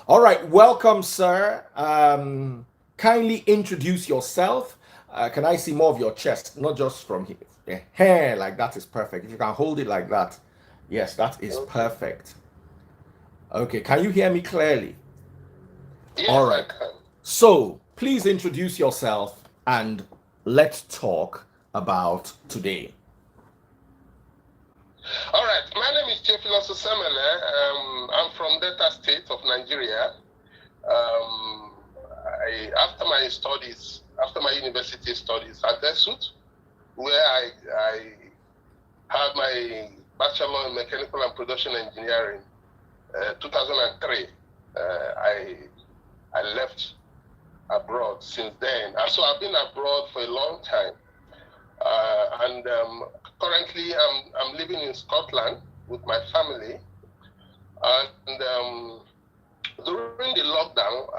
All right, welcome, sir. Kindly introduce yourself. Can I see more of your chest, not just from here? The hair like that is perfect. If you can hold it like that, yes, that is Okay. perfect. Okay, can you hear me clearly? All Yes, I right. can. So please introduce yourself and let's talk about today. All right. My name is Theophilus Osemele. I'm from Delta State of Nigeria. After my studies, after my university studies at DESUT, where I had my Bachelor in Mechanical and Production Engineering, 2003, I left abroad since then. And so I've been abroad for a long time. And currently, I'm living in Scotland with my family. And during the lockdown,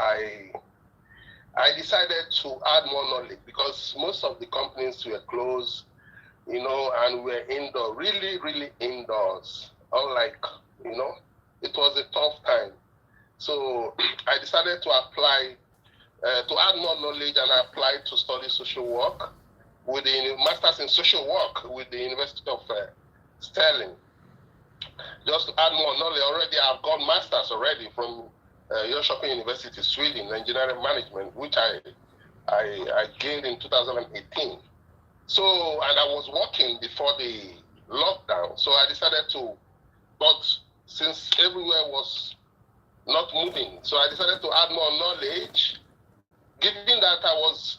I decided to add more knowledge because most of the companies were closed, and we're indoor, really, really indoors. Unlike, it was a tough time. So I decided to apply, to add more knowledge, and I applied to study social work with the Masters in Social Work with the University of Stirling. Just to add more knowledge, already I've got Masters already from Jönköping University, Sweden, Engineering Management, which I gained in 2018. So, and I was working before the lockdown, so I decided to, but since everywhere was not moving, so I decided to add more knowledge, given that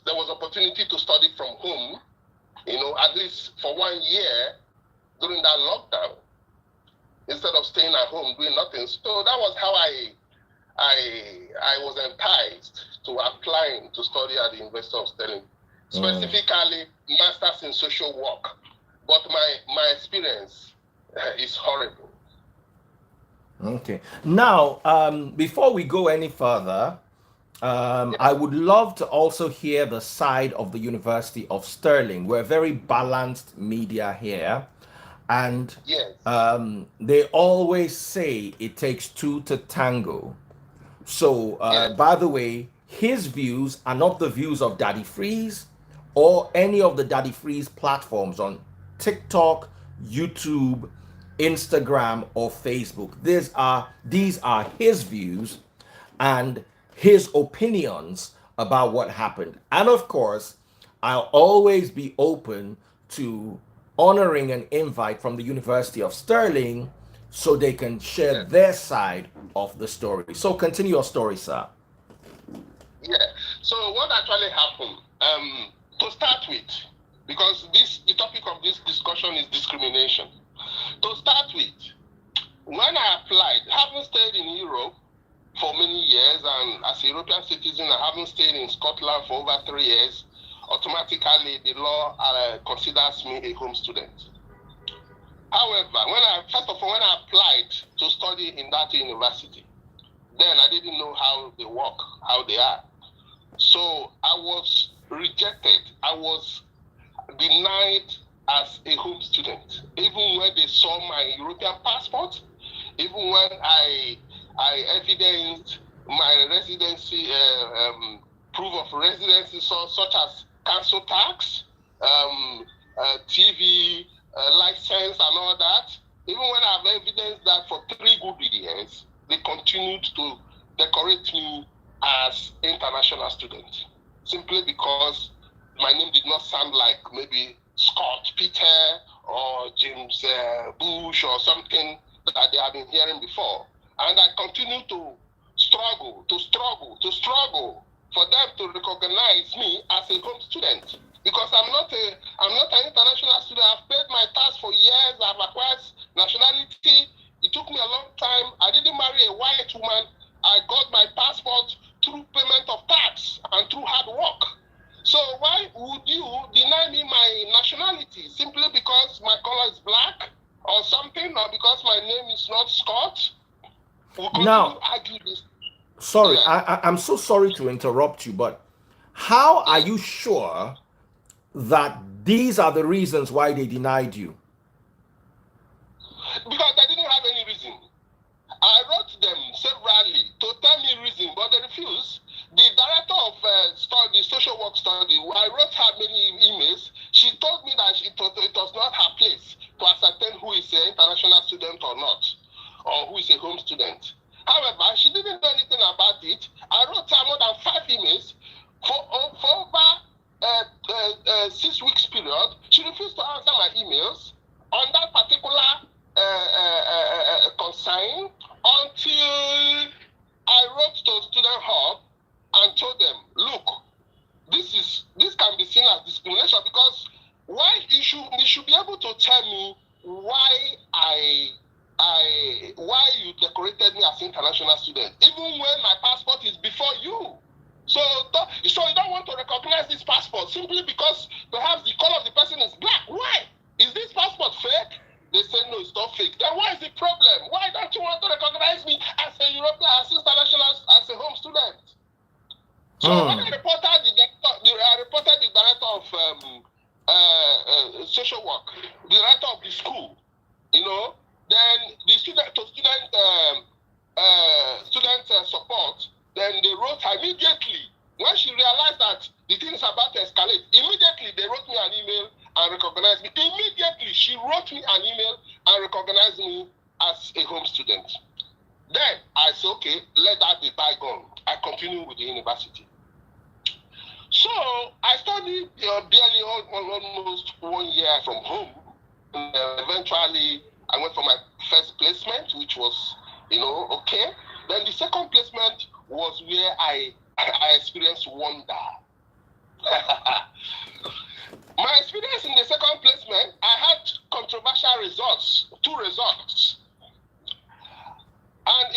there was opportunity to study from home, at least for 1 year during that lockdown, instead of staying at home doing nothing. So that was how I was enticed to applying to study at the University of Stirling, specifically Masters in Social Work. But my experience is horrible. Okay. Now, before we go any further, I Yes, would love to also hear the side of the University of Stirling. We're very balanced media here, and yes, they always say it takes two to tango. So, yes, by the way, his views are not the views of Daddy Freeze or any of the Daddy Freeze platforms on TikTok, YouTube, Instagram, or Facebook. These are his views and his opinions about what happened. And of course, I'll always be open to honoring an invite from the University of Stirling so they can share yes. their side of the story. So continue your story, sir. Yeah. So what actually happened? To start with, because the topic of this discussion is discrimination. To start with, when I applied, having stayed in Europe for many years, and as a European citizen, I haven't stayed in Scotland for over 3 years, automatically the law considers me a home student. However, first of all, when I applied to study in that university, then I didn't know how they work, how they are. So I was rejected. I was denied as a home student. Even when they saw my European passport, even when I evidenced my residency, proof of residency, such as council tax, TV license, and all that. Even when I've evidenced that for 3 good years, they continued to decorate me as international student, simply because my name did not sound like maybe Scott Peter or James Bush or something that they have been hearing before. And I continue to struggle for them to recognize me as a home student. Because I'm not an international student. I've paid my tax for years. I've acquired nationality. It took me a long time. I didn't marry a white woman. I got my passport through payment of tax and through hard work. So why would you deny me my nationality simply because my color is black or something, or because my name is not Scott? We'll continue to Now, argue this. sorry, Yeah, I'm so sorry to interrupt you, but how are yeah. you sure that these are the reasons why they denied you? Because I didn't have any reason. I wrote them severally refused, the director of study, social work study, I wrote her many emails. She told me that it was not her place to ascertain who is an international student or not, or who is a home student. However, she didn't know anything about it. I wrote her more than 5 emails for over 6 weeks period. She refused to answer my emails on that particular concern until I wrote to Student Hub and told them, look, this can be seen as discrimination, because why you should be able to tell me why why you decorated me as international student, even when my passport is before you. So you don't want to recognize this passport simply because perhaps the color of the person is black. Why? Is this passport fake? They said no, it's not fake. Then what is the problem? Why don't you want to recognize me as a European, as international, as a home student? So when I reported the director of social work, the director of the school, then the student support, then they wrote immediately. When she realized that the thing is about to escalate, immediately they wrote me an email and recognized me. Immediately she wrote me an email and recognized me as a home student. Then I said, okay, let that be bygone. I continue with the university. So I studied barely almost 1 year from home. And eventually I went for my first placement, which was, okay. Then the second placement was where I experienced wonder. My experience in the second placement, I had controversial results, 2 results. And,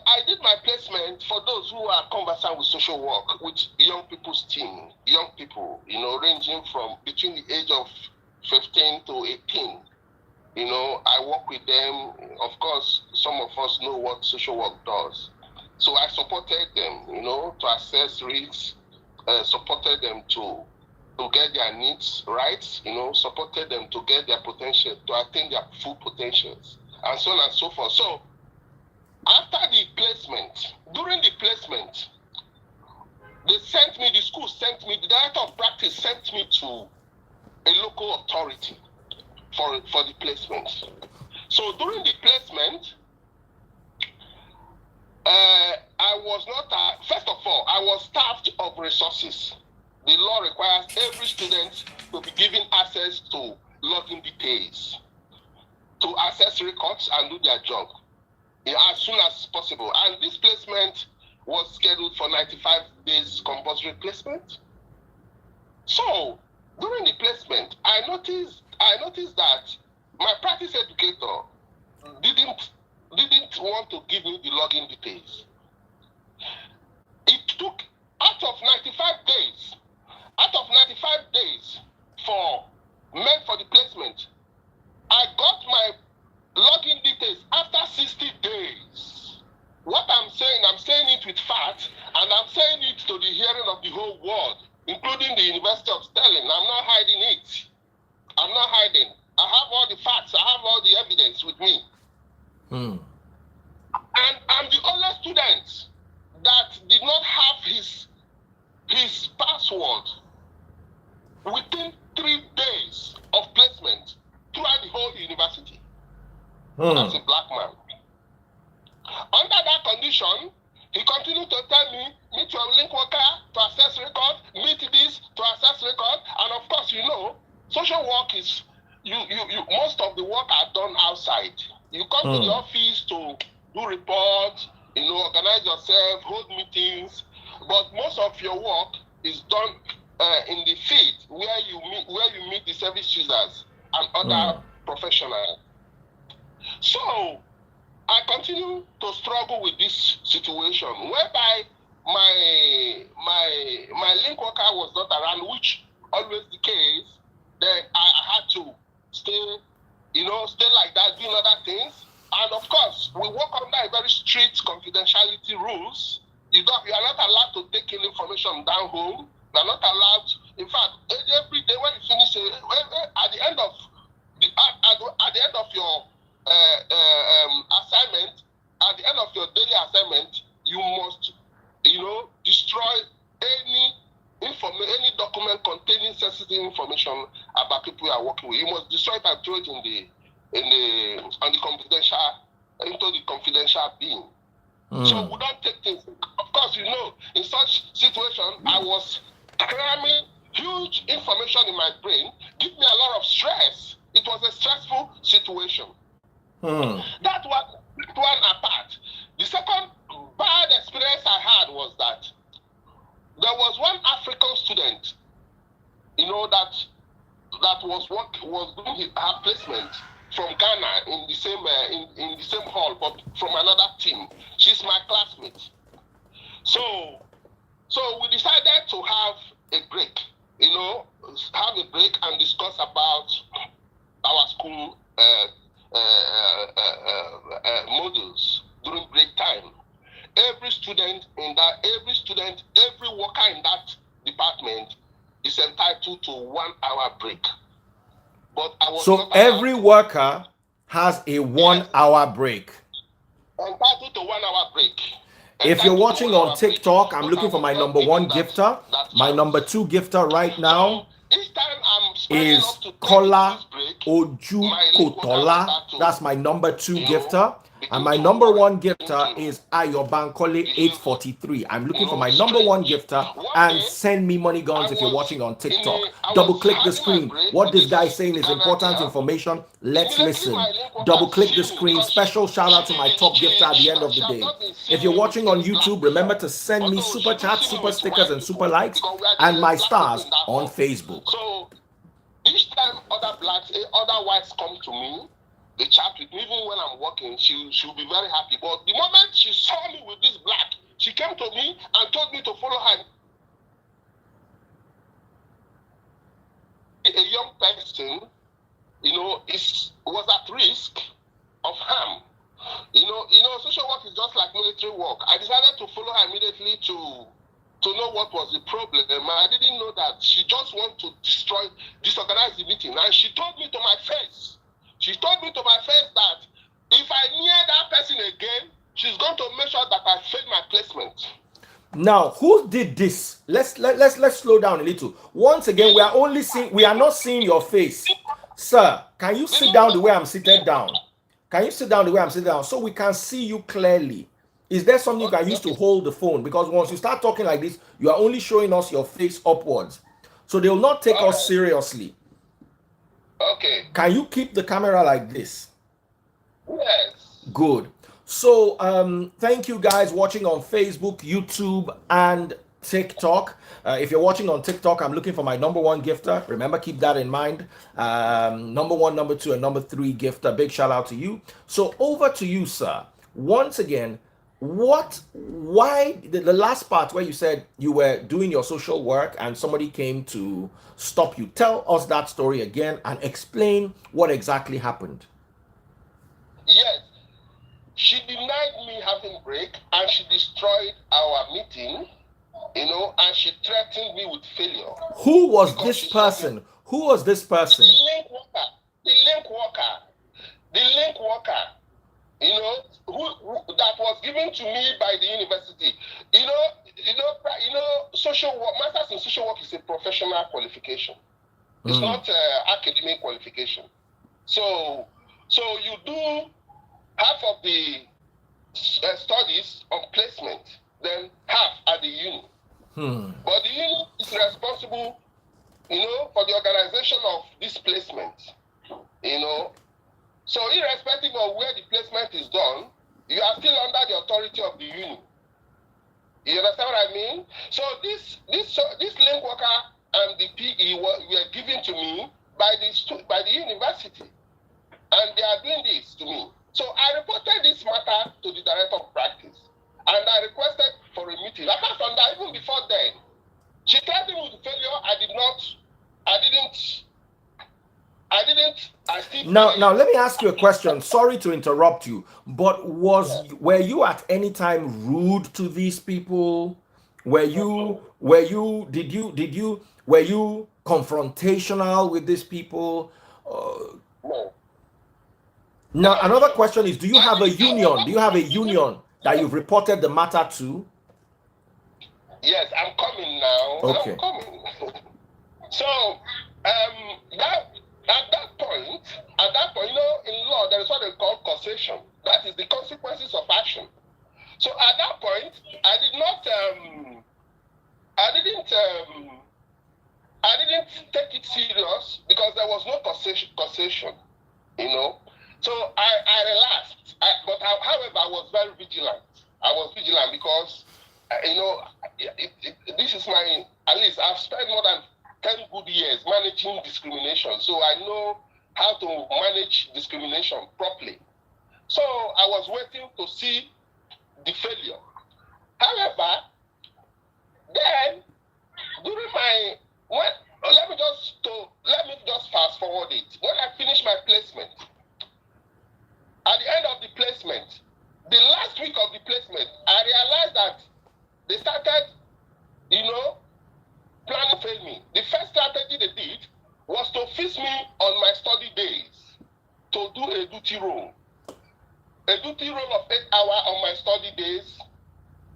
I did my placement for those who are conversant with social work, with young people's team, young people, ranging from between the age of 15 to 18. I work with them. Of course, some of us know what social work does. So I supported them, to assess risks, supported them to get their needs right, supported them to get their potential, to attain their full potentials, and so on and so forth. So after the placement, during the placement, the school sent me, the director of practice sent me to a local authority for the placement. So during the placement, I was not, first of all, I was starved of resources. The law requires every student to be given access to login details, to access records and do their job as soon as possible. And this placement was scheduled for 95 days compulsory placement. So during the placement, I noticed that my practice educator didn't want to give me the login details. It took out of 95 days meant for the placement, I got my login details after 60 days. What I'm saying it with facts, and I'm saying it to the hearing of the whole world, including the University of Stirling. I'm not hiding it. I'm not hiding. I have all the facts. I have all the evidence with me. And I'm the only student that did not have his password within 3 days of placement throughout the whole university. As a black man. Under that condition, he continued to tell me, meet your link worker to access record, meet this to access record, and of course, social work is, most of the work are done outside. You come to the office to do reports, organize yourself, hold meetings, but most of your work is done in the field where you meet the service users and other professionals. So I continue to struggle with this situation whereby my link worker was not around, which always the case. Then I had to stay like that, doing other things. And of course, we work under a very strict confidentiality rules. You are not allowed to take any information down home. You are not allowed. In fact, every day when you finish, at the end of your assignment, at the end of your daily assignment, you must, sensitive information about people you are working with, you must destroy it and throw it on the confidential, into the confidential bin. So we don't take things. Of course, in such situation, I was cramming huge information in my brain, give me a lot of stress. It was a stressful situation. That one apart. The second bad experience I had was that there was one African student, that was doing her placement from Ghana in the same in the same hall, but from another team. She's my classmate. So we decided to have a break, and discuss about our school models during break time. Every worker in that department is entitled to 1 hour break. But so every worker has a 1 hour break. Entitled to 1 hour break. If you're watching on TikTok, I'm looking for my number 1 gifter. My number 2 gifter right now is Kola Ojukotola. That's my number 2 gifter. And my number 1 gifter is Ayobankole 843. I'm looking for my number 1 gifter, and send me money guns if you're watching on TikTok. Double click the screen. What this guy is saying is important information. Let's listen. Double click the screen. Special shout out to my top gifter at the end of the day. If you're watching on YouTube, remember to send me super chats, super stickers, and super likes, and my stars on Facebook. So each time other whites come to me, they chat with me. Even when I'm working, she'll be very happy. But the moment she saw me with this black, she came to me and told me to follow her. A young person, was at risk of harm. Social work is just like military work. I decided to follow her immediately to know what was the problem. I didn't know that she just wanted to disorganize the meeting. And she told me to my face. She told me to my face that if I near that person again, she's going to make sure that I fail my placement. Now, who did this? Let's slow down a little. Once again, we are not seeing your face. Sir, can you sit down the way I'm seated down? Can you sit down the way I'm sitting down so we can see you clearly? Is there something you can use to hold the phone? Because once you start talking like this, you are only showing us your face upwards. So they will not take us seriously. Okay. Can you keep the camera like this? Yes. Good. So thank you guys watching on Facebook, YouTube, and TikTok. If you're watching on TikTok, I'm looking for my number 1 gifter. Remember, keep that in mind. Number 1, number 2, and number 3 gifter. Big shout out to you. So over to you, sir. Once again, why the last part where you said you were doing your social work and somebody came to stop you? Tell us that story again and explain what exactly happened. Yes. She denied me having break, and she destroyed our meeting, and she threatened me with failure. Who was this person? Who was this person? The link worker, who that was given to me by the university. Social work, masters in social work is a professional qualification. It's not academic qualification. So you do half of the studies on placement, then half at the uni. But the uni is responsible, for the organization of this placement. So irrespective of where the placement is done, you are still under the authority of the uni. You understand what I mean? So this link worker and the PE were given to me by the university, and they are doing this to me. So I reported this matter to the director of practice, and I requested for a meeting. Apart from that, even before then, she threatened me with failure. Now let me ask you a question. Sorry to interrupt you, but were you at any time rude to these people? Were you confrontational with these people? No. Now another question is, do you have a union? Do you have a union that you've reported the matter to? Yes, I'm coming now. Okay. I'm coming. So at that point, in law there is what they call causation. That is the consequences of action. So at that point, I didn't take it serious because there was no causation. So I relaxed. However, I was very vigilant. I was vigilant because, this is at least I've spent more than 10 good years managing discrimination. So I know how to manage discrimination properly. So I was waiting to see the failure. However, then let me just fast forward it. When I finished my placement, at the end of the placement, the last week of the placement, I realized that they started, planning to fail me. The first strategy they did was to fix me on my study days to do a duty role. A duty role of 8 hours on my study days,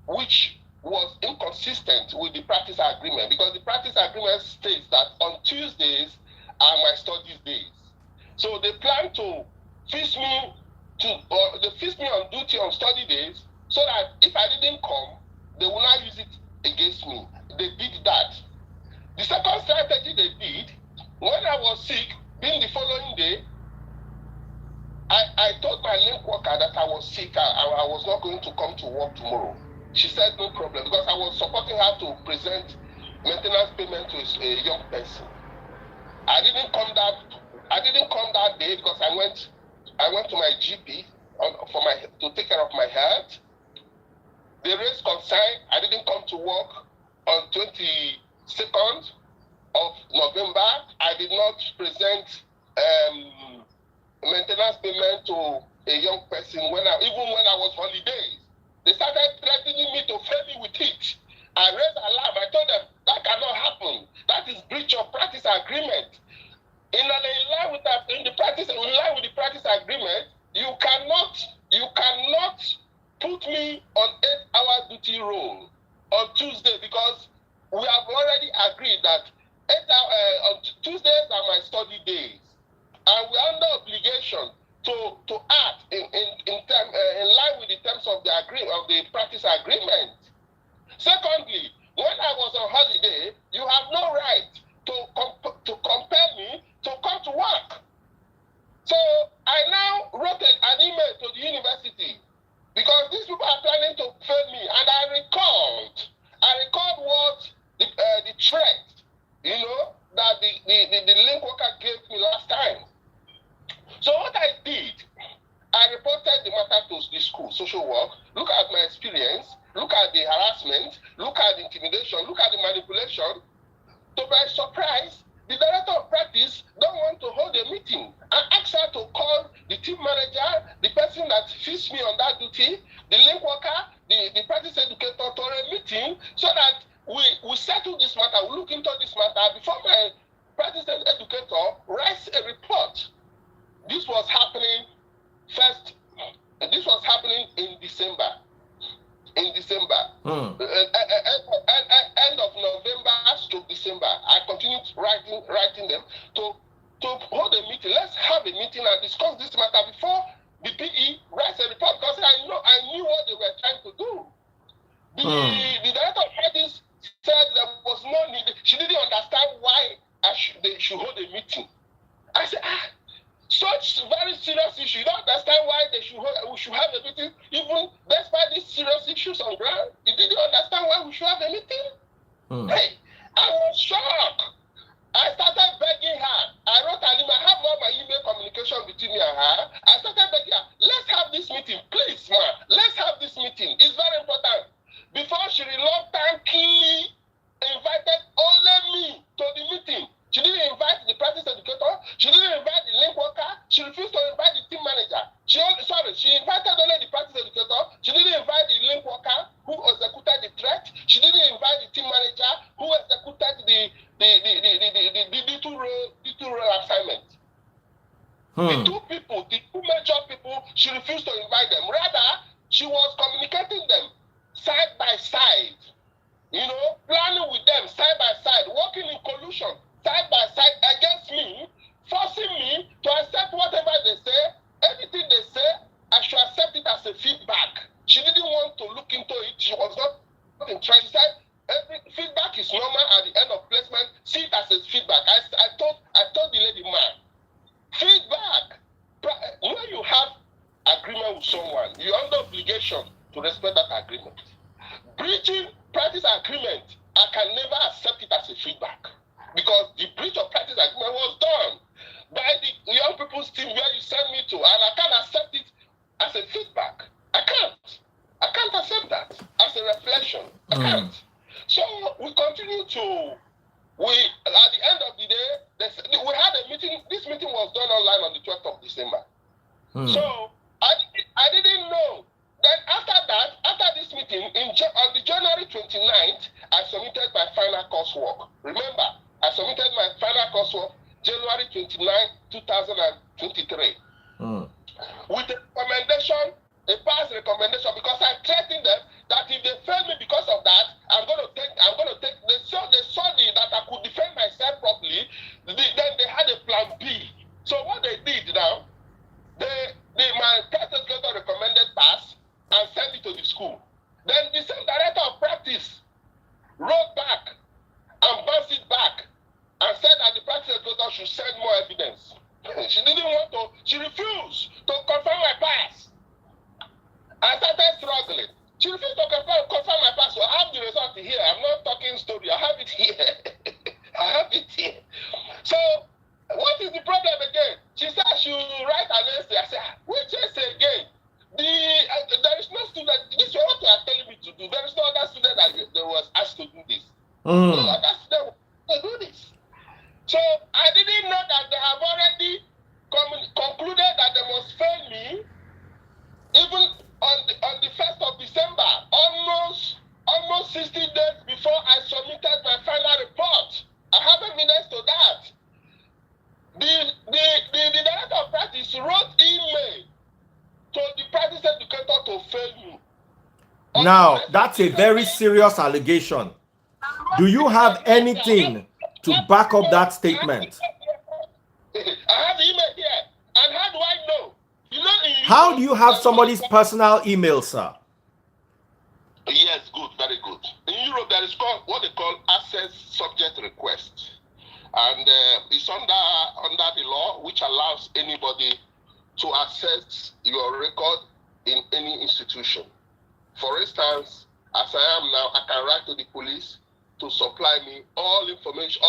which was inconsistent with the practice agreement, because the practice agreement states that on Tuesdays are my studies days. So they plan to fix me on duty on study days, so that if I didn't come, they will not use it against me. They did that. The second strategy they did, when I was sick, being the following day, I told my link worker that I was sick, I was not going to come to work tomorrow. She said no problem, because I was supporting her to present maintenance payment to a young person. I didn't come that day because I went to my GP to take care of my health. They raised concern. I didn't come to work on 22nd of November. I did not present maintenance payment to a young person even when I was holidays. They started threatening me to fail me with it. I raised alarm. I told them that cannot happen. That is breach of practice agreement. In line with the practice agreement, you cannot put me on 8-hour duty role on Tuesday, because we have already agreed that on Tuesdays are my study days, and we are under obligation to act in line with the terms of the practice agreement. Secondly, when I was on holiday, you have no right to compel me to come to work. So I now wrote an email to the university, because these people are planning to fail me, and I recalled what the threat, that the link worker gave me last time. So what I did, I reported the matter to the school, social work. Look at my experience, look at the harassment, look at the intimidation, look at the manipulation. To my surprise, the director of practice don't want to hold a meeting. I asked her to call the team manager, the person that fits me on that duty, the link worker, the practice educator, to a meeting, so that we settle this matter, we look into this matter before my practice educator writes a report. This was happening in December. End of November to December, I continued writing them to hold a meeting. Let's have a meeting and discuss this matter before the PE writes a report, because I knew what they were trying to do. The director of practice said there was no need. She didn't understand why they should hold a meeting. I said, such very serious issue. You don't understand why we should have a meeting, even despite these serious issues on ground. You didn't understand why we should have a meeting? Hey, I was shocked. I started begging her. I wrote an email. I have all my email communication between me and her. I started begging her, let's have this meeting. Please, ma, let's have this meeting. It's very important. Before she reluctantly invited only me to the meeting. She didn't invite the practice educator. She didn't invite the link worker. She refused to invite the team manager. She invited only the practice educator. She didn't invite the link worker who executed the threat. She didn't invite the team manager who executed the two role assignment. The two major people, she refused to invite them. Rather, she was communicating them side by side, planning with them side by side, working in collusion side by side against me, forcing me to accept whatever they say. Anything they say, I should accept it as a feedback. She didn't want to look into it. She was not interested. She said, every feedback is normal at the end of placement. See it as a feedback. I told the lady, man, feedback. When you have agreement with someone, you're under obligation to respect that agreement. Breaching practice agreement, I can never accept it as a feedback, because the breach of practice agreement was done by the young people's team where you send me to, and I can't accept it as a feedback. I can't accept that as a reflection. I can't. So we continue to, at the end of the day, we had a meeting. This meeting was done online on the 12th of December. So I didn't know. Then after that, after this meeting, on the January 29th, I submitted my final coursework. Remember, I submitted my final coursework January 29, 2023. With a recommendation, a past recommendation, because I threatened them that if they fail me because of that, I'm going to take, they saw that I could defend myself properly, then they had a plan B. So what they did now, my practice educator recommended pass and sent it to the school. Then the same director of practice wrote back and bounced it back and said that the practice educator should send more evidence. She didn't want to, she refused to confirm my pass. I started struggling. She refused to confirm my pass. So I have the result here. I'm not talking story. I have it here. I have it here. So what is the problem again? She said she will write an essay. I said, which essay again? There is no student. This is what you are telling me to do. There is no other student that was asked to do this. No other student will do this. So I didn't know that they have already concluded that they must fail me. Even on the 1st of December, almost 60 days before I submitted my final report. I have evidence to that. The director of practice wrote email to the practice educator to fail me. Now, that's a very serious allegation. Do you have anything to back up that statement? I have email here. And how do I know? How do you have somebody's personal email, sir? Yes, good, very good. In Europe, there is what they call access subject request. And it's under the law, which allows anybody to access your record in any institution. For instance, as I am now, I can write to the police to supply me all information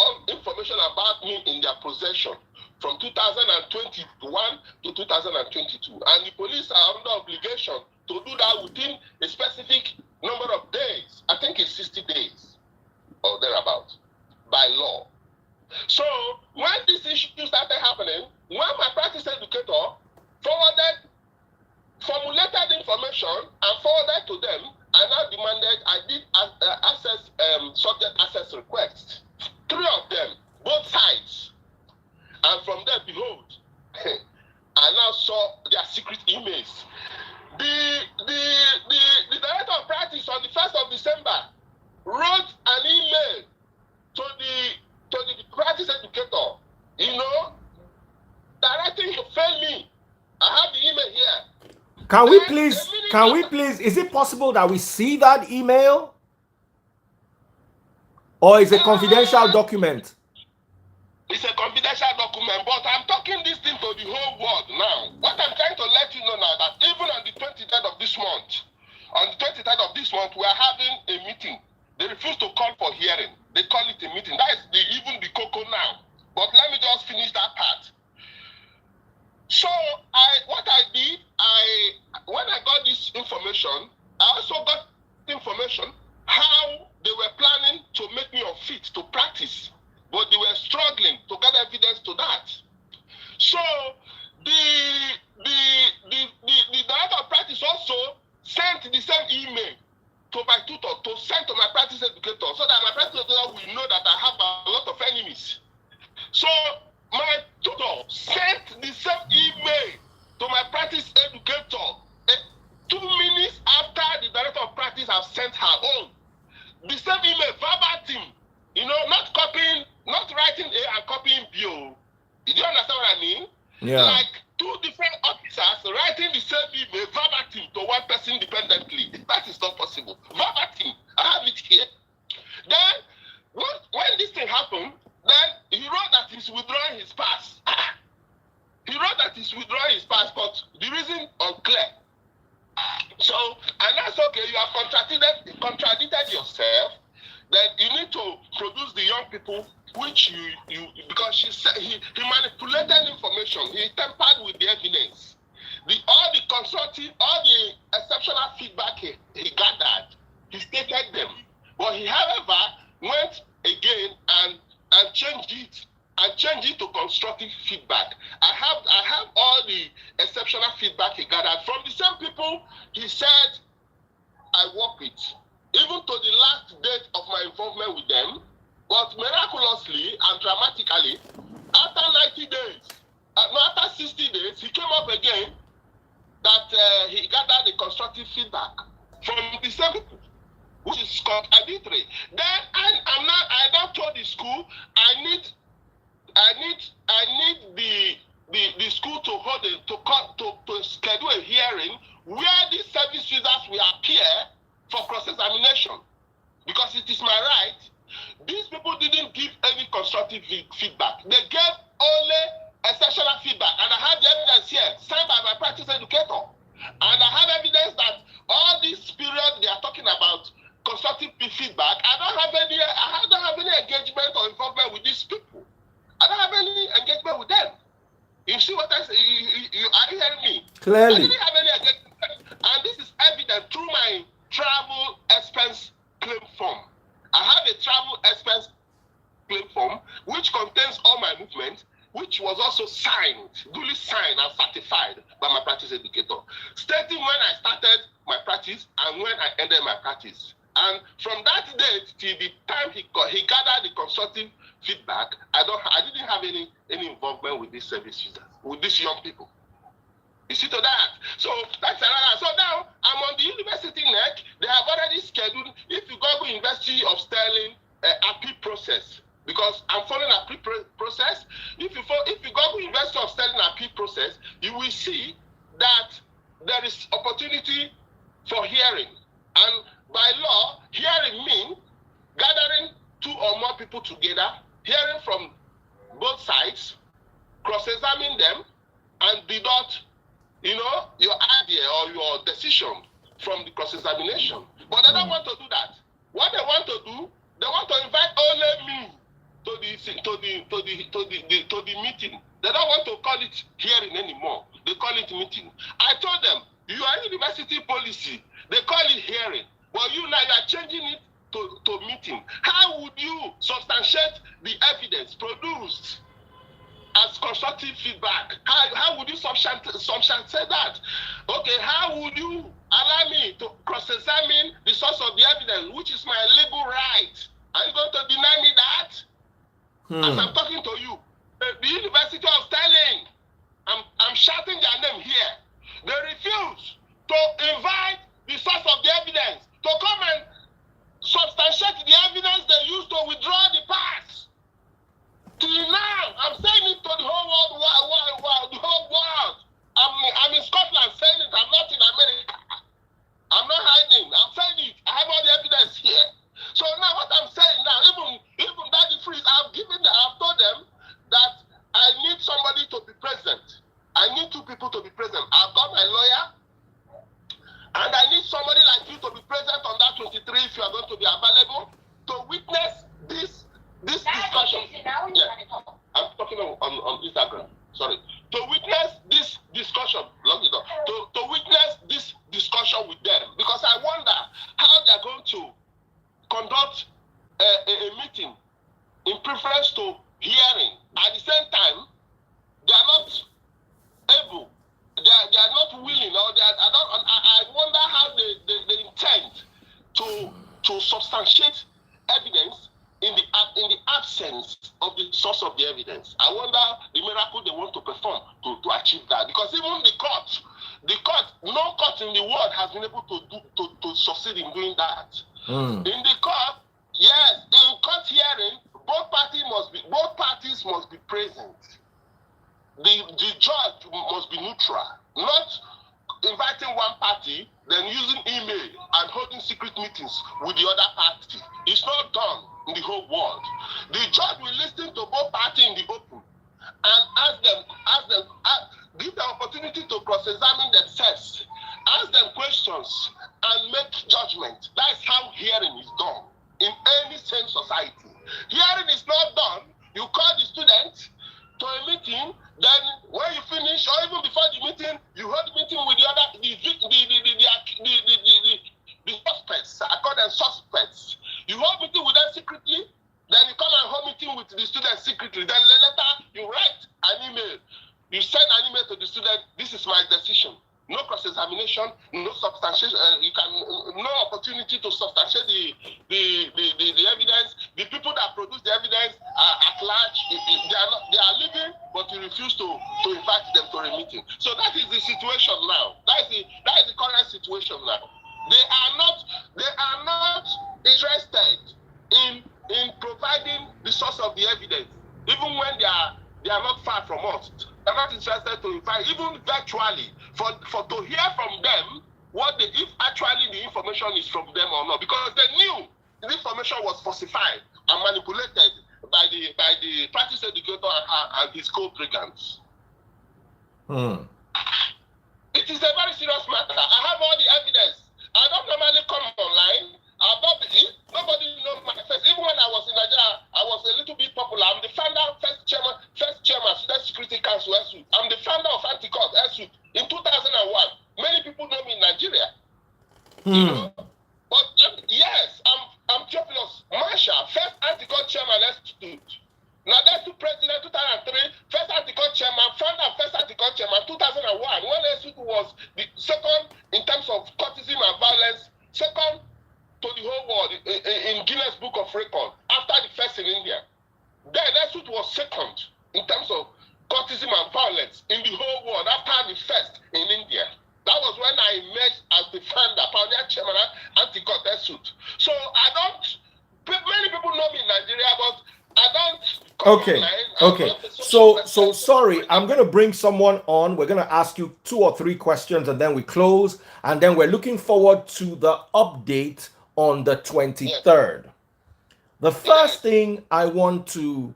about me in their possession from 2021 to 2022. And the police are under obligation to do that within a specific number of days. I think it's 60 days or thereabout by law. So when this issue started happening, when my practice educator formulated information and forwarded to them, I now demanded, I did subject access requests, 3 of them, both sides. And from there, behold, I now saw their secret emails. The director of practice on the 1st of December wrote an email to the practice educator, directing to fail me. I have the email here. Can we please, is it possible that we see that email? Or is it a confidential document? It's a confidential document, but I'm talking this thing to the whole world now. What I'm trying to let you know now, that even on the 23rd of this month, we are having a meeting. They refuse to call for hearing. They call it a meeting. That is even the cocoa now. But let me just finish that part. So when I got this information, I also got information how they were planning to make me unfit to practice, but they were struggling to get evidence to that. So the director of practice also sent the same email to my tutor to send to my practice educator, so that my practice educator will know that I have a lot of enemies. So my tutor sent the same email to my practice educator 2 minutes after the director of practice has sent her own. The same email, verbatim, not copying, not writing A and copying B. Do you understand what I mean? Yeah. Like two different officers writing the same email verbatim to one person independently. That is not possible. Verbatim. I have it here. Then, when this thing happened, then he wrote that he's withdrawing his pass. He wrote that he's withdrawing his pass, but the reason unclear. So, and that's okay, you have contradicted yourself. Then you need to produce the young people, which you because he manipulated information, he tampered with the evidence. All the exceptional feedback he gathered, he stated them. But he, however, went again and changed it to constructive feedback. I have all the exceptional feedback he gathered from the same people he said I work with, even to the last date of my involvement with them. But miraculously and dramatically, after 90 days, after 60 days, he came up again that he gathered the constructive feedback from the same people, which is contradictory. Then I now told the school I need the school to hold to schedule a hearing where these service users will appear for cross-examination, because it is my right. These people didn't give any constructive feedback. They gave only exceptional feedback, and I have the evidence here signed by my practice educator, and I have evidence that all this period they are talking about constructive feedback, I don't have any engagement or involvement with these people. I don't have any engagement with them. You see what I say? Are you hearing me? Clearly. I didn't have any engagement, and this is evident through my travel expense claim form. I have a travel expense claim form which contains all my movements, which was also duly signed and certified by my practice educator, stating when I started my practice and when I ended my practice. And from that date till the time he gathered the constructive feedback, I didn't have any involvement with these service users, with these young people. You see to that? So that's another. So now I'm on the university neck. They have already scheduled, if you go to University of Stirling, appeal process, because I'm following appeal process. If you go to University of Stirling appeal process, you will see that there is opportunity for hearing. And by law, hearing means gathering two or more people together, hearing from both sides, cross-examine them, and deduct your idea or your decision from the cross-examination. But they don't want to do that. What they want to do, they want to invite only me to the meeting. They don't want to call it hearing anymore. They call it meeting. I told them, you are university policy. They call it hearing. But you are changing it to meeting. How would you substantiate the evidence produced as constructive feedback? How would you substantiate that? Okay, how would you allow me to cross-examine the source of the evidence, which is my legal right? Are you going to deny me that? As I'm talking to you, the University of Stirling, I'm shouting their name here. They refuse to invite the source of the evidence to come and substantiate the evidence they used to withdraw the pass. Till now, I'm saying it to the whole world, the whole world. I'm in Scotland saying it. I'm not in America. I'm not hiding. I'm saying it. I have all the evidence here. So now what I'm saying now, even Daddy Freeze, I've told them that I need somebody to be present. I need two people to be present. I've got my lawyer, and I need somebody like you to be present on that 23 if you are going to be available to witness this discussion. Yeah. I'm talking on Instagram. Sorry. To witness this discussion. Lock it up. To witness this discussion with them, because I wonder how they're going to conduct a meeting in preference to hearing. At the same time, they are not able. They are not willing, or I wonder how they intend to substantiate evidence in the absence of the source of the evidence. I wonder the miracle they want to perform to achieve that. Because even the court, no court in the world has been able to succeed in doing that. In the court, yes, in court hearing, both parties both parties must be present. The judge must be neutral, not inviting one party, then using email and holding secret meetings with the other party. It's not done in the whole world. The judge will listen to both parties in the open and give them opportunity to cross-examine themselves, ask them questions, and make judgment. That is how hearing is done in any sane society. Hearing is not done. You call the student to a meeting, then when you finish, or even before the meeting, you hold the meeting with the suspects. I call them suspects. You hold meeting with them secretly, then you come and hold meeting with the student secretly. Then later you write an email. You send an email to the student. This is my decision. No cross-examination, no substantiation. No opportunity to substantiate the evidence. The people that produce the evidence are at large. They are living, but you refuse to invite them to a meeting. So that is the situation now. That is the current situation now. They are not interested in providing the source of the evidence, even when they are not far from us. They're not interested to invite, even virtually, for to hear from them if actually the information is from them or not, because they knew the information was falsified and manipulated by the practice educator and his co-brigands. It is a very serious matter. I have all the evidence. I don't normally come online. Nobody knows my face. Even when I was in Nigeria, I was a little bit popular. I'm the founder, first chairman, Student Security Council, SU. I'm the founder of Anti-Court, SU, in 2001. Many people know me in Nigeria. You know? But yes, I'm Theophilus Marshall, first Anti-Court chairman, SU. Now that's the president 2003, first Anti-Court chairman, founder of first Anti-Court chairman 2001, when SU was the second in terms of courtism and violence, second to the whole world in Guinness Book of Record, after the first in India. Then SU was second in terms of courtism and violence in the whole world after the first in India. That was when I emerged as the founder, pioneer chairman, Anti-Court SU. So many people know me in Nigeria, but I don't. Okay. So sorry, I'm going to bring someone on. We're going to ask you 2 or 3 questions and then we close. And then we're looking forward to the update on the 23rd. Yes. The first thing I want to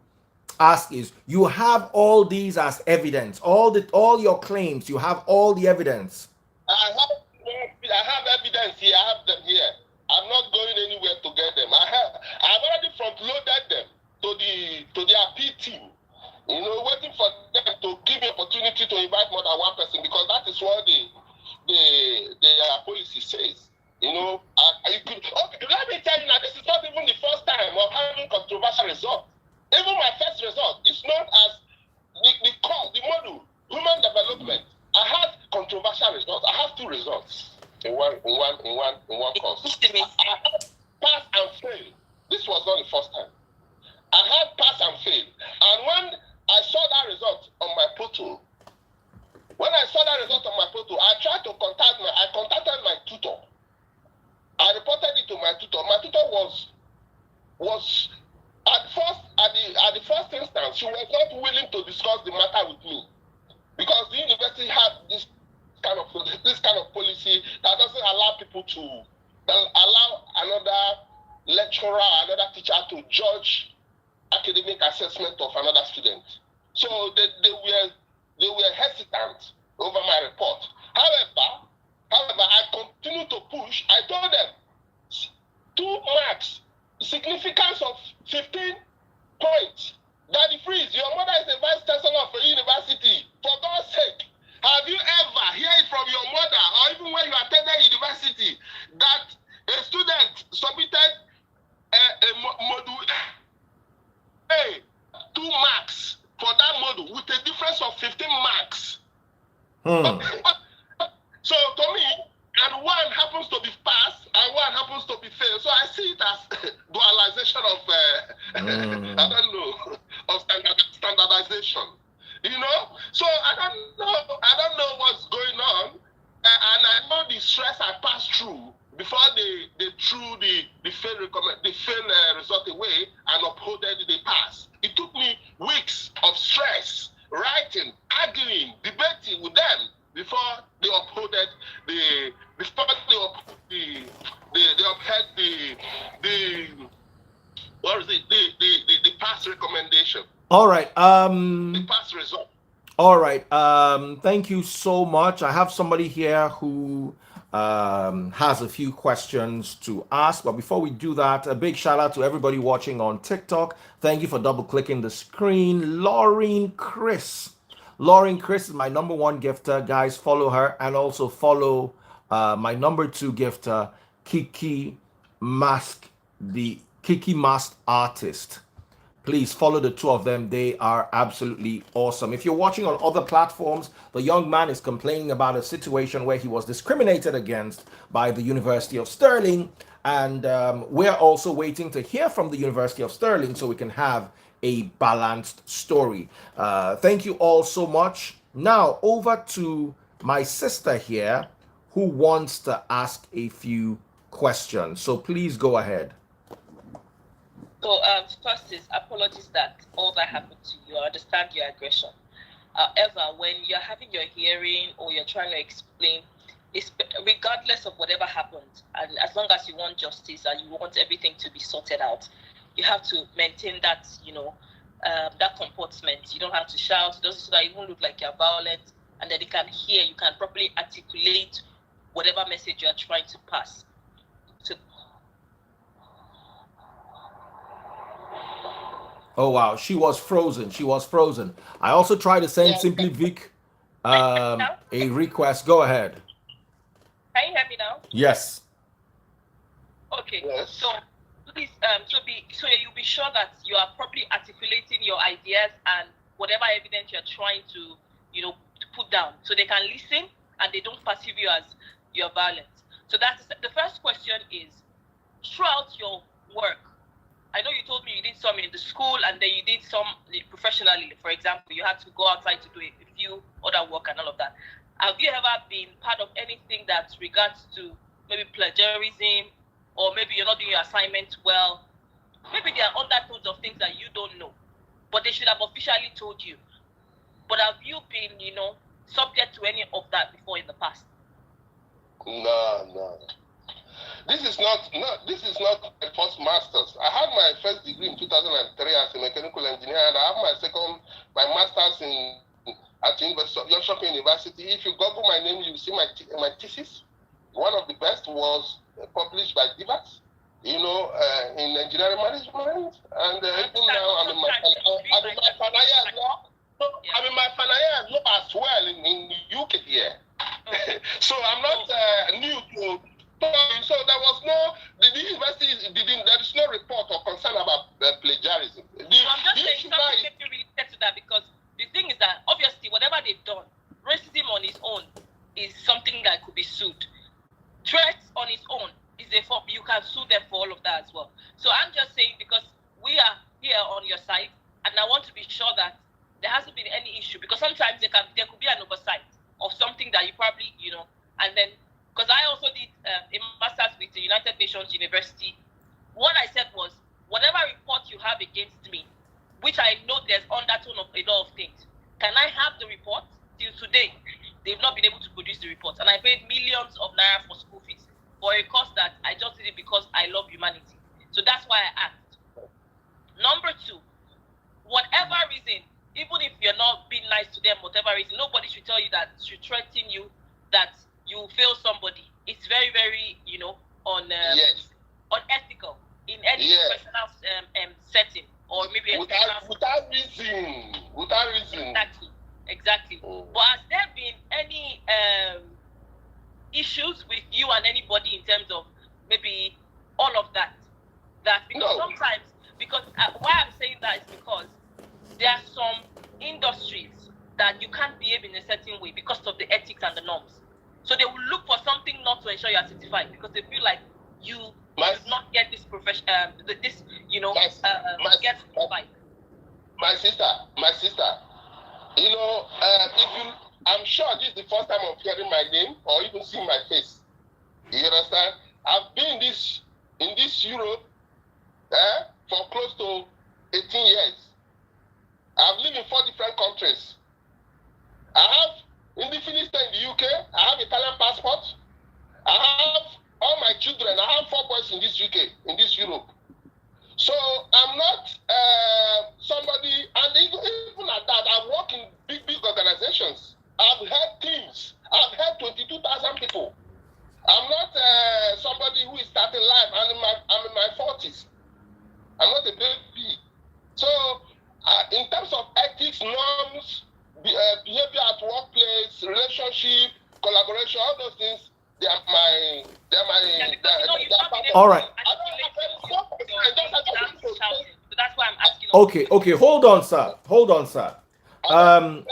ask is, you have all these as evidence, all your claims, you have all the evidence. I have evidence here. I have them here. I'm not going anywhere to get them. I've already front-loaded them to the appeal team, waiting for them to give me opportunity to invite more than one person, because that is what the policy says. Let me tell you now, this is not even the first time of having controversial results. Even my first result is known as the model, human development. I had controversial results. I have 2 results in one course. I had pass and fail. This was not the first time. I had pass and fail. And when I saw that result on my portal, I contacted my tutor. I reported it to my tutor. My tutor was at the first instance, she was not willing to discuss the matter with me, because the university had this kind of policy that doesn't allow another lecturer, another teacher to judge academic assessment of another student. So they were hesitant over my report. However, I continued to push. I told them 2 marks, significance of 15 points. Daddy Freeze, your mother is the vice chancellor of a university. For God's sake, have you ever heard it from your mother, or even when you attended university, that a student submitted a module A, 2 marks for that module with a difference of 15 marks? So to me, and one happens to be passed and one happens to be failed. So I see it as dualization of I don't know, of standardization. So I don't know what's going on, and I know the stress I passed through before they threw the fail recommend. the failed result away and upholded the pass. It took me weeks of stress, writing, arguing, debating with them before they upholded they upheld the pass recommendation. All right. The pass result. All right. Thank you so much. I have somebody here who has a few questions to ask. But before we do that, a big shout out to everybody watching on TikTok. Thank you for double clicking the screen. Lauren Chris. Lauren Chris is my number one gifter. Guys, follow her and also follow my number two gifter, Kiki Mask, the Kiki Mask artist. Please follow the two of them. They are absolutely awesome. If you're watching on other platforms, the young man is complaining about a situation where he was discriminated against by the University of Stirling. And we're also waiting to hear from the University of Stirling so we can have a balanced story. Thank you all so much. Now, over to my sister here who wants to ask a few questions. So please go ahead. So, first is apologies that all that happened to you. I understand your aggression. However, when you're having your hearing or you're trying to explain, regardless of whatever happened, and as long as you want justice and you want everything to be sorted out, you have to maintain that, that comportment. You don't have to shout. It doesn't so that you won't look like you're violent, and then they can hear. You can properly articulate whatever message you are trying to pass. So, oh wow, she was frozen. She was frozen. I also tried to send Simply Vic a request. Go ahead. Can you hear me now? Yes. Okay. Yes. So please, so you'll be sure that you are properly articulating your ideas and whatever evidence you're trying to, to put down, so they can listen and they don't perceive you as you're violent. So that's the first question is, throughout your work, I know you told me you did some in the school and then you did some professionally. For example, you had to go outside to do a few other work and all of that. Have you ever been part of anything that regards to maybe plagiarism, or maybe you're not doing your assignment well? Maybe there are undertones of things that you don't know, but they should have officially told you. But have you been, subject to any of that before in the past? No. This is not my first master's. I had my first degree in 2003 as a mechanical engineer, and I have my master's at the University. If you Google my name, you will see my thesis. One of the best was published by Divas, in engineering management. And even now I'm in my final year as well. I'm in my final year as well in UK here. So I'm not new to. So there was the university there is no report or concern about plagiarism. I'm just saying something maybe related to that, because the thing is that obviously whatever they've done, racism on its own is something that could be sued. Threats on its own is you can sue them for all of that as well. So I'm just saying, because we are here on your side, and I want to be sure that there hasn't been any issue, because sometimes there could be an oversight of something that you probably and then. Because I also did a master's with the United Nations University. What I said was, whatever report you have against me, which I know there's undertone of a lot of things, can I have the report? Till today, they've not been able to produce the report. And I paid millions of naira for school fees for a course that I just did it because I love humanity. So that's why I asked. Number two, whatever reason, even if you're not being nice to them, whatever reason, nobody should tell you that, should threaten you that you fail somebody. It's very, very, unethical in any professional setting, or maybe without reason. Exactly. But has there been any issues with you and anybody in terms of maybe all of that? Because sometimes, why I'm saying that is because there are some industries that you can't behave in a certain way because of the ethics and the norms. So they will look for something not to ensure you are certified, because they feel like you should not get this profession, get certified. My sister, I'm sure this is the first time of hearing my name or even seeing my face. You understand? I've been in this Europe for close to 18 years. I've lived in 4 different countries. I have indefinite stay in the UK. I have Italian passport. I have all my children. I have 4 boys in this UK, in this Europe. So I'm not somebody, and even at that, I work in big organizations. I've had teams. I've had 22,000 people. I'm not somebody who is starting life. I'm in my 40s. I'm not a baby. So in terms of ethics, norms, behavior at workplace, relationship, collaboration, all those things, they are my part of. All right. So that's why I'm asking. Okay, hold on, sir.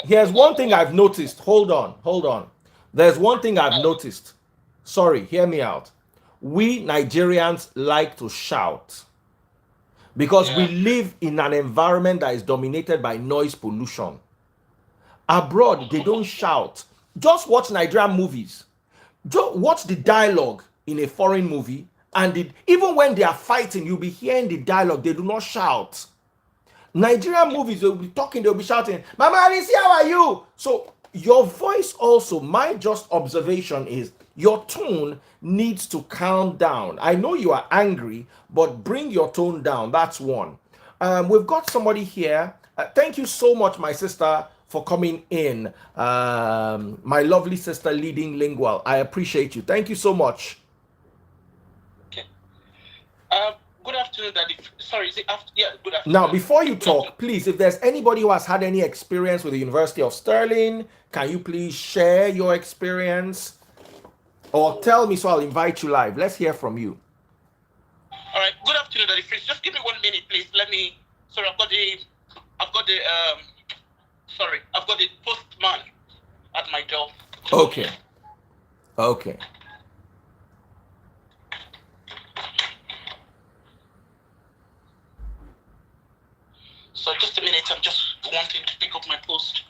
Here's one thing I've noticed. Hold on. There's one thing I've noticed. Sorry, hear me out. We Nigerians like to shout because we live in an environment that is dominated by noise pollution. Abroad, they don't shout. Just watch Nigerian movies. Just watch the dialogue in a foreign movie, and even when they are fighting, you'll be hearing the dialogue. They do not shout. Nigerian movies, they'll be talking, they'll be shouting, Mama Alicia, how are you? So your voice also, my just observation is your tone needs to calm down. I know you are angry, but bring your tone down. That's one. We've got somebody here. Thank you so much, my sister, for coming in. My lovely sister, Leading Lingual. I appreciate you. Thank you so much. Okay. Good afternoon, Daddy. Sorry, is it after? Yeah, good afternoon. Now, before you talk, please, if there's anybody who has had any experience with the University of Stirling, can you please share your experience? Or tell me so I'll invite you live. Let's hear from you. All right. Good afternoon, Daddy. Please, just give me 1 minute, please. Sorry, I've got the postman at my door. Okay. So just a minute, I'm just wanting to pick up my post.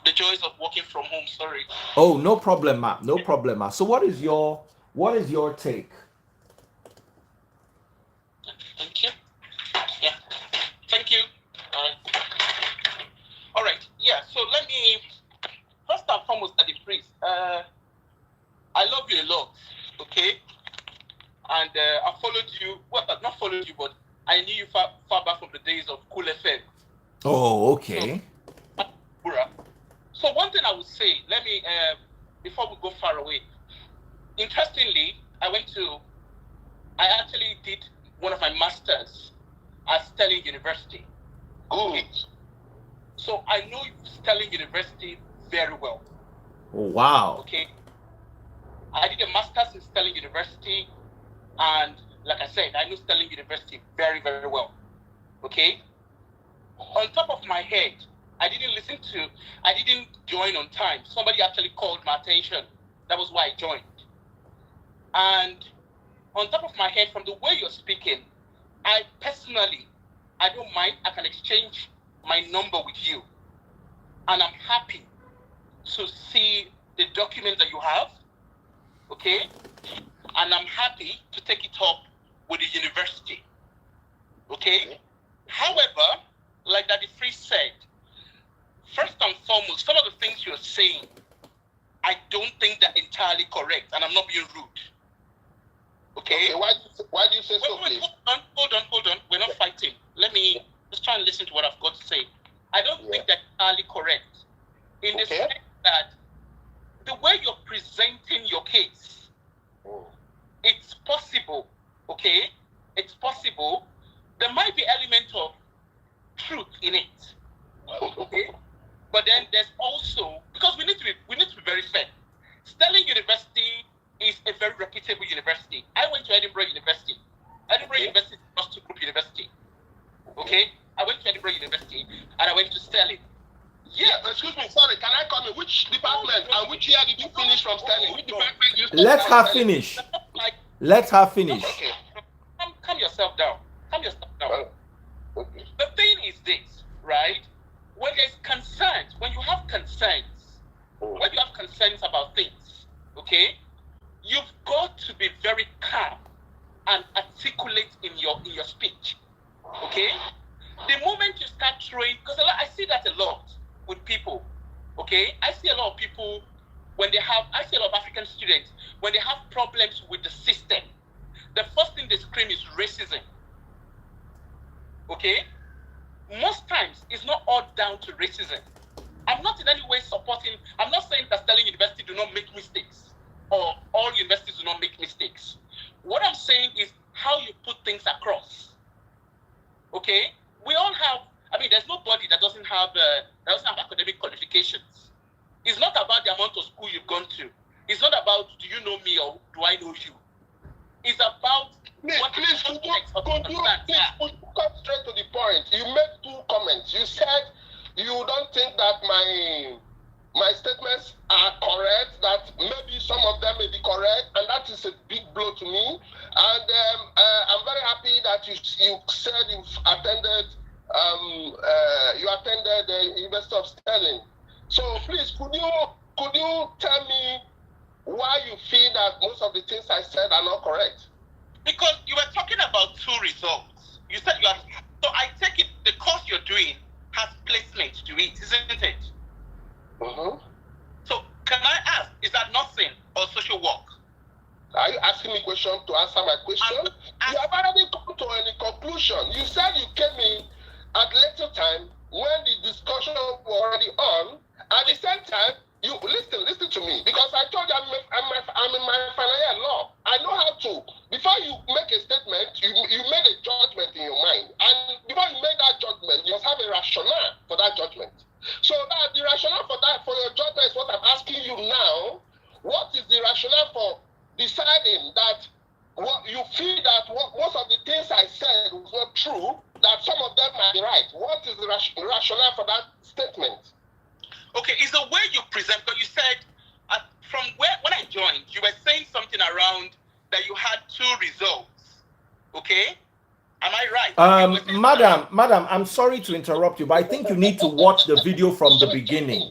The joys of working from home, sorry. Oh, no problem, ma. No problem, ma. So what is your take? Thank you. Yeah. Thank you. All right. Yeah. So let me first and foremost, at the priest. I love you a lot. Okay. And I followed you. Well, not followed you, but I knew you far back from the days of Cool FM. Oh, okay. So one thing I would say, let me before we go far away. Interestingly, I actually did one of my masters at Stirling University. Good. So I know Stirling University very well. Oh, wow. Okay. I did a master's in Stirling University, and like I said, I know Stirling University very, very well. Okay. On top of my head, I didn't join on time. Somebody actually called my attention. That was why I joined. And on top of my head, from the way you're speaking, I don't mind. I can exchange my number with you. And I'm happy to see the document that you have. Okay? And I'm happy to take it up with the university. Okay? However, like Daddy Free said, first and foremost, some of the things you're saying, I don't think they're entirely correct, and I'm not being rude. Okay? Why do you say so, please? Hold on. We're not fighting. Let me just try and listen to what I've got to say. I don't think they're entirely correct. In the sense that the way you're presenting your case, it's possible, okay? It's possible. There might be element of truth in it. Okay? But then there's also, because we need to be very fair. Stirling University is a very reputable university. I went to Edinburgh University. Edinburgh University is not a group university. Okay? I went to Edinburgh University and I went to Stirling. Yeah, excuse me, sorry, can I come in? Which department and which year did you finish from Stirling? Which department did you Let her finish. Let her finish. Okay. Calm yourself down. Okay. The thing is this, right? When there's concerns, when you have concerns about things, okay, you've got to be very calm and articulate in your speech. Okay? The moment you start throwing, because I see that a lot with people. Okay? I see a lot of people I see a lot of African students, when they have problems with the system, the first thing they scream is racism. Okay? Most times, it's not all down to racism. I'm not in any way I'm not saying that Stirling University do not make mistakes, or all universities do not make mistakes. What I'm saying is how you put things across. Okay? We all have, there's nobody that doesn't have academic qualifications. It's not about the amount of school you've gone to. It's not about, do you know me or do I know you? It's about please come straight to the point. You made 2 comments. You said you don't think that my statements are correct, that maybe some of them may be correct, and that is a big blow to me. And I'm very happy that you said you've attended the University of Stirling. So please, could you tell me why you feel that most of the things I said are not correct? Because you were talking about 2 results. You said so I take it the course you're doing has placement to it, isn't it? Mm-hmm. So can I ask, is that nursing or social work? Are you asking me a question to answer my question? You have already come to any conclusion. You said you came in at later time when the discussion was already on. At the same time, you listen to me, because I told you I'm in my final year law. I know how to. Before you make a statement, you made a judgment in your mind, and before you made that judgment, you must have a rationale for that judgment. So that the rationale for your judgment is what I'm asking you now. What is the rationale for deciding that what you feel that most of the things I said was not true, that some of them might be right? What is the rationale for that statement? Okay, it's the way you present. But you said when I joined, you were saying something around that you had 2 results. Okay, am I right? Madam, I'm sorry to interrupt you, but I think you need to watch the video from the beginning.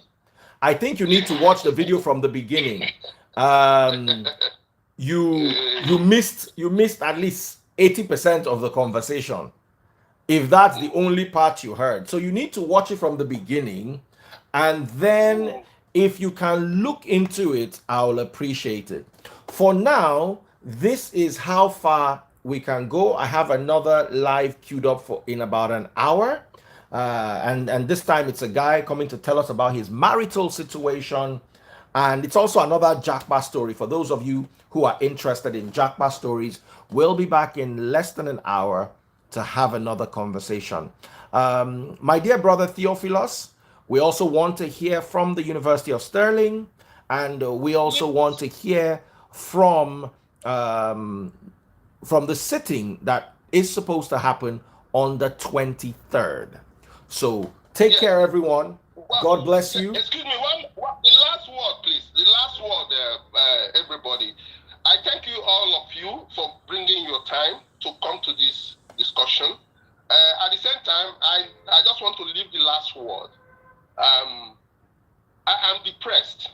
You missed at least 80% of the conversation, if that's the only part you heard. So you need to watch it from the beginning, and then if you can look into it, I'll appreciate it. For now, this is how far we can go. I have another live queued up for in about an hour, and this time it's a guy coming to tell us about his marital situation, and it's also another Jackpot story. For those of you who are interested in Jackpot stories, we'll be back in less than an hour to have another conversation. My dear brother Theophilus, we also want to hear from the University of Stirling, and we also want to hear from the sitting that is supposed to happen on the 23rd. So take care, everyone. God bless you. Excuse me, the last word, please. The last word, everybody. I thank you, all of you, for bringing your time to come to this discussion. At the same time, I just want to leave the last word. I am depressed.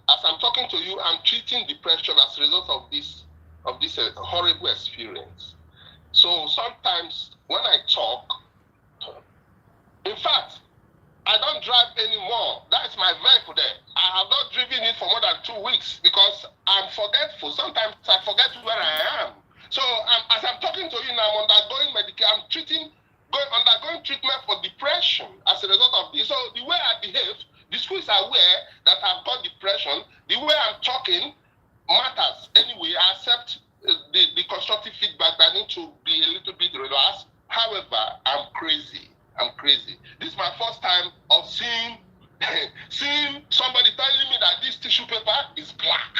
As I'm talking to you, I'm treating depression as a result of this horrible experience. So sometimes when I talk, in fact, I don't drive anymore. That's my vehicle there. I have not driven it for more than 2 weeks because I'm forgetful. Sometimes I forget where I am. So as I'm talking to you now, I'm undergoing medication. Undergoing treatment for depression as a result of this. So the way I behave, the school is aware that I've got depression. The way I'm talking matters. Anyway, I accept the constructive feedback that I need to be a little bit relaxed. However, I'm crazy. This is my first time of seeing somebody telling me that this tissue paper is black.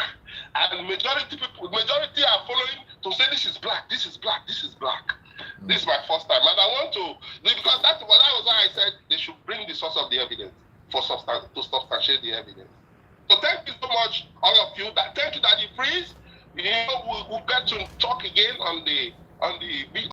And majority are following to say this is black. This is black. This is my first time. And I want to, because that was why I said they should bring the source of the evidence to substantiate the evidence. So thank you so much, all of you. Thank you, Daddy Freeze. We'll get to talk again on the